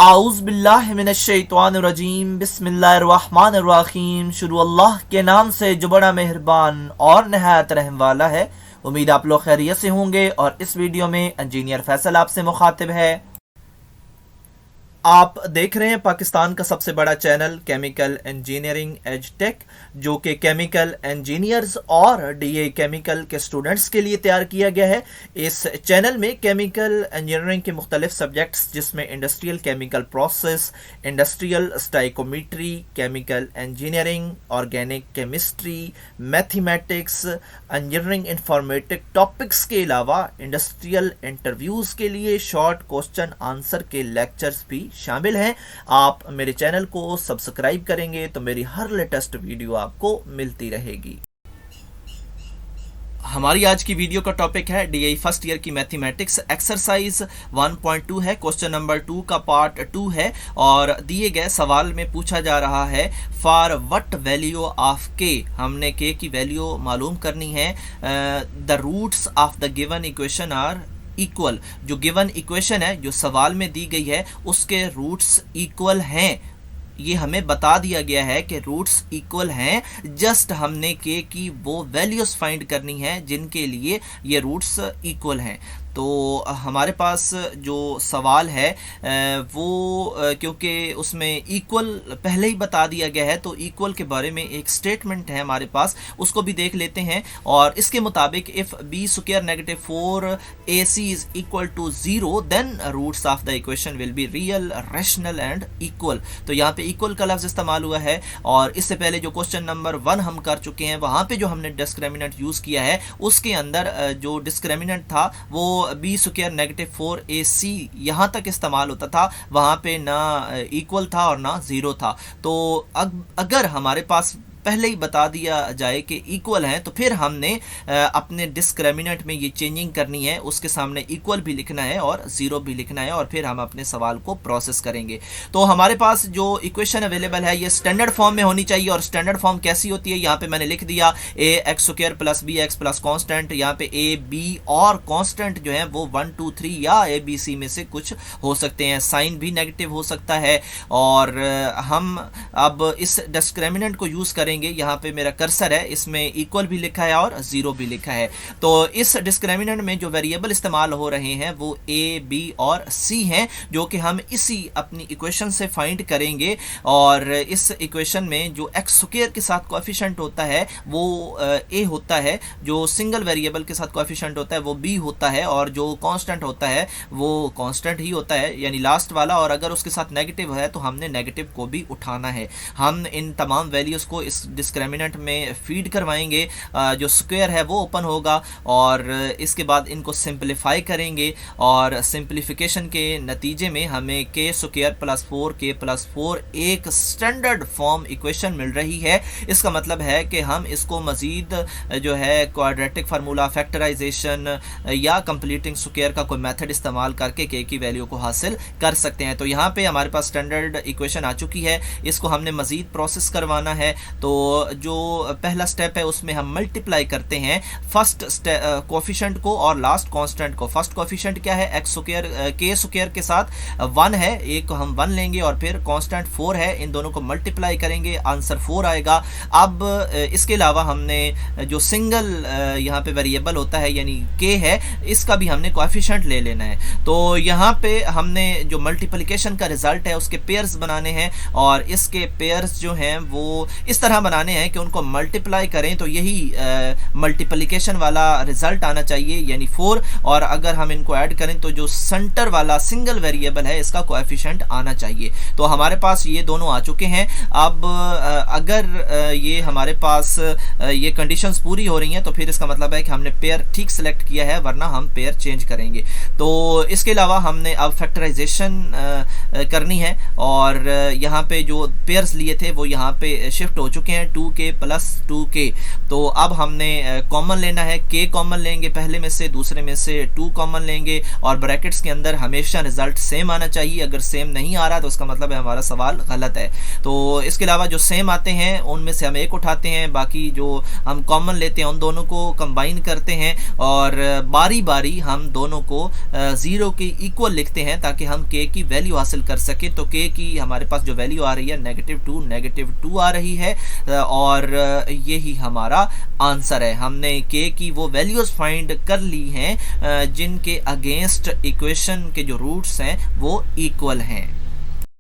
आउज़ुबिल्लाहिमिनश्शैतानिर्रजीम बिस्मिल्लाहिर्रहमानिर्रहीम। शुरू अल्लाह के नाम से जो बड़ा मेहरबान और नहायत रहम वाला है। उम्मीद आप लोग खैरियत से होंगे और इस वीडियो में इंजीनियर फैसल आपसे मुखातिब है। आप देख रहे हैं पाकिस्तान का सबसे बड़ा चैनल केमिकल इंजीनियरिंग एज टेक, जो कि केमिकल इंजीनियर्स और डीए केमिकल के स्टूडेंट्स के लिए तैयार किया गया है। इस चैनल में केमिकल इंजीनियरिंग के मुख्तलिफ सब्जेक्ट्स जिसमें industrial chemical process, industrial stoichiometry, chemical engineering, organic chemistry, mathematics, engineering informatic topics के अलावा इंडस्ट्रियल इंटरव्यूज़ के लिए शॉर्ट क्वेश्चन आंसर के लेक्चर्स भी शामिल हैं। आप मेरे चैनल को सब्सक्राइब करेंगे तो मेरी हर लेटेस्ट वीडियो आपको मिलती रहेगी। हमारी आज की वीडियो का टॉपिक है डीआई फर्स्ट ईयर की मैथमेटिक्स एक्सरसाइज 1.2 है। क्वेश्चन नंबर 2 का पार्ट 2 है और दिए गए सवाल में पूछा जा रहा है फॉर व्हाट वैल्यू ऑफ के। हमने के की वैल्यू मालूम करनी है। The roots of the given equation are equal. जो गिवन इक्वेशन है जो सवाल में दी गई है उसके रूट्स इक्वल हैं। ये हमें बता दिया गया है कि रूट्स इक्वल हैं। जस्ट हमने के की वो वैल्यूज फाइंड करनी है जिनके लिए ये रूट्स इक्वल हैं। तो हमारे पास जो सवाल है वो क्योंकि उसमें इक्वल पहले ही बता दिया गया है तो इक्वल के बारे में एक स्टेटमेंट है हमारे पास, उसको भी देख लेते हैं। और इसके मुताबिक if B square negative 4ac is equal to 0 then roots of the equation will be real, rational and equal. तो यहाँ पे इक्वल का लफ्ज़ इस्तेमाल हुआ है। और इससे पहले जो क्वेश्चन नंबर 1 हम कर चुके हैं वहाँ पे जो हमने डिस्क्रिमिनेंट यूज़ किया है उसके अंदर जो डिस्क्रिमिनेंट था वो बी स्क्वायर नेगेटिव 4ac यहाँ तक इस्तेमाल होता था, वहाँ पे ना इक्वल था और ना ज़ीरो था। तो अगर हमारे पास पहले ही बता दिया जाए कि इक्वल हैं तो फिर हमने अपने डिस्क्रिमिनेंट में ये चेंजिंग करनी है, उसके सामने इक्वल भी लिखना है और ज़ीरो भी लिखना है और फिर हम अपने सवाल को प्रोसेस करेंगे। तो हमारे पास जो इक्वेशन अवेलेबल है ये स्टैंडर्ड फॉर्म में होनी चाहिए। और स्टैंडर्ड फॉर्म कैसी होती है यहाँ पे मैंने लिख दिया A X square plus B X plus constant. यहाँ पे ए बी और कॉन्स्टेंट जो है वो 1 2 3 या ए बी सी में से कुछ हो सकते हैं। साइन भी नेगेटिव हो सकता है। और हम अब इस डिस्क्रिमिनेंट को यूज़ करें। यहाँ पे मेरा कर्सर है, इसमें इक्वल भी लिखा है और ज़ीरो भी लिखा है। तो इस डिस्क्रिमिनेंट में जो वेरिएबल इस्तेमाल हो रहे हैं वो ए, बी और सी हैं, जो कि हम इसी अपनी इक्वेशन से फाइंड करेंगे। और इस इक्वेशन में जो एक्स स्क्वायर के साथ कोएफिशिएंट होता है वो ए होता है, जो सिंगल वेरिएबल के साथ कोएफिशिएंट होता है वो बी होता है, और जो कांस्टेंट होता है वो कांस्टेंट ही होता है यानी लास्ट वाला। और अगर उसके साथ नेगेटिव है तो हमने नेगेटिव को भी उठाना है। हम इन तमाम वैल्यूज़ को इस डिस्क्रिमिनेंट में फीड करवाएंगे। जो स्क्वायर है वो ओपन होगा और इसके बाद इनको सिंप्लीफाई करेंगे और सिंप्लीफिकेशन के नतीजे में हमें के स्क्वायर प्लस 4k प्लस 4 एक स्टैंडर्ड फॉर्म इक्वेशन मिल रही है। इसका मतलब है कि हम इसको मज़ीद जो है क्वाड्रेटिक फार्मूला, फैक्टराइजेशन या कंप्लीटिंग स्क्वायर का कोई मेथड इस्तेमाल करके के की वैल्यू को हासिल कर सकते हैं। तो यहाँ पे हमारे पास स्टैंडर्ड इक्वेशन आ चुकी है, इसको हमने मज़ीद प्रोसेस करवाना है। तो जो पहला स्टेप है उसमें हम मल्टीप्लाई करते हैं फर्स्ट कोएफिशिएंट को और लास्ट कांस्टेंट को। फर्स्ट कोएफिशिएंट क्या है, एक्स स्क्वायर के स्क्वायर के साथ 1 है, एक को हम 1 लेंगे और फिर कांस्टेंट 4 है, इन दोनों को मल्टीप्लाई करेंगे, आंसर 4 आएगा। अब इसके अलावा हमने जो सिंगल यहाँ पे वेरिएबल होता है यानी के है, इसका भी हमने कोएफिशिएंट ले लेना है। तो यहाँ पे हमने जो मल्टीप्लिकेशन का रिजल्ट है उसके पेयर्स बनाने हैं और इसके पेयर्स जो हैं वो इस तरह बनाने हैं कि उनको मल्टीप्लाई करें तो यही मल्टीप्लिकेशन वाला रिजल्ट आना चाहिए यानी 4। और अगर हम इनको ऐड करें तो जो सेंटर वाला सिंगल वेरिएबल है इसका कोएफिशिएंट आना चाहिए। तो हमारे पास ये दोनों आ चुके हैं। अब अगर ये हमारे पास ये कंडीशंस पूरी हो रही हैं तो फिर इसका मतलब है कि हमने पेयर ठीक सेलेक्ट किया है, वरना हम पेयर चेंज करेंगे। तो इसके अलावा हमने अब फैक्टराइजेशन करनी है और यहाँ पे जो पेयर्स लिए थे वो यहाँ पे शिफ्ट हो चुके हैं 2k प्लस 2k। तो अब हमने कॉमन लेना है, k कॉमन लेंगे पहले में से, दूसरे में से 2 कॉमन लेंगे और ब्रैकेट्स के अंदर हमेशा रिजल्ट सेम आना चाहिए। अगर सेम नहीं आ रहा तो उसका मतलब है हमारा सवाल गलत है। तो इसके अलावा जो सेम आते हैं उनमें से हम एक उठाते हैं, बाकी जो हम कॉमन लेते हैं उन दोनों को कंबाइन करते हैं और बारी बारी हम दोनों को 0 के इक्वल लिखते हैं ताकि हम k की वैल्यू हासिल कर सके। तो के की हमारे पास जो वैल्यू आ रही है -2 आ रही है और यही हमारा आंसर है। हमने के की वो वैल्यूज फाइंड कर ली हैं जिनके अगेंस्ट इक्वेशन के जो रूट्स हैं वो इक्वल हैं।